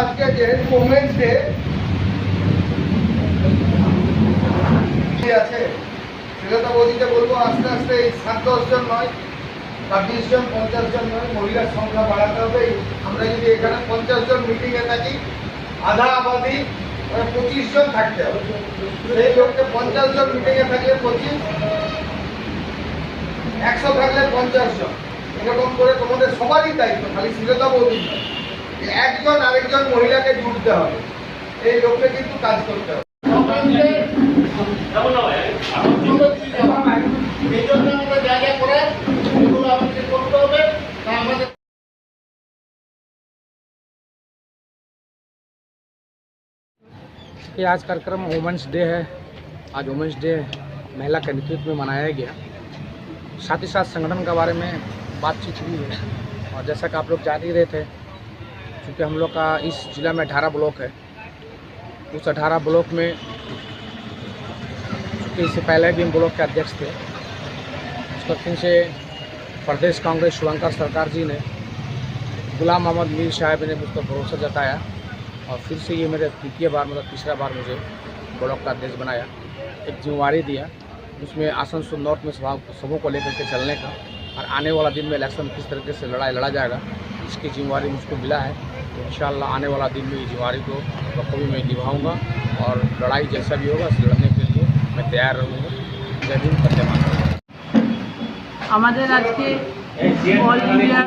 আজকে যেহেতু women's day আছে, শ্রীলতা বৌদিকে বলবো আস্তে আস্তে এই 7-10 জন নয়, 20 জন 50 জন নয়, মহিলার সংখ্যা বাড়াতে হবে। আমরা যদি এখানে 50 জন মিটিংয়ে থাকি, আধা আবাদি 25 জন থাকতে হবে। সেই লোককে 50 জন মিটিংয়ে থাকলে 25, 100 থাকলে 50 জন, এরকম করে তোমাদের সবারই দায়িত্ব, খালি শ্রীলতা বৌদি নয়, একজন আরেকজন মহিলাকে জুড়তে হবে, এই লোককে কিন্তু কাজ করতে হবে। এই জন্য আমরা জায়গা করে এগুলো আমাদের করতে হবে। আমাদের ये आज कार्यक्रम वुमेंस डे है। आज वुमेंस डे महिला के नेतृत्व में मनाया गया। साथ ही साथ संगठन के बारे में बातचीत हुई है। और जैसा कि आप लोग जान ही रहे थे, क्योंकि हम लोग का इस ज़िला में 18 ब्लॉक है, उस 18 ब्लॉक में चूँकि इससे पहले भी हम ब्लॉक के अध्यक्ष थे, उस वक्त से प्रदेश कांग्रेस शुभंकर सरकार जी ने गुलाम मोहम्मद मीर साहब ने मुझ पर भरोसा जताया और फिर से ये मेरे तृतीय बार मतलब तीसरा बार मुझे ब्लॉक का अध्यक्ष बनाया, एक जिम्मेवारी दिया उसमें आसनसोल नॉर्थ में सबों को लेकर के चलने का, और आने वाला दिन में इलेक्शन किस तरीके से लड़ा जाएगा इसकी जिम्मेवारी मुझको मिला है। तो इंशाअल्लाह आने वाला दिन में ये जिम्मेवारी को बखूबी मैं निभाऊँगा और लड़ाई जैसा भी होगा लड़ने के लिए मैं तैयार रहूँगा। जय हिंद, वंदे मातरम। আমাদের আজকে অল ইন্ডিয়া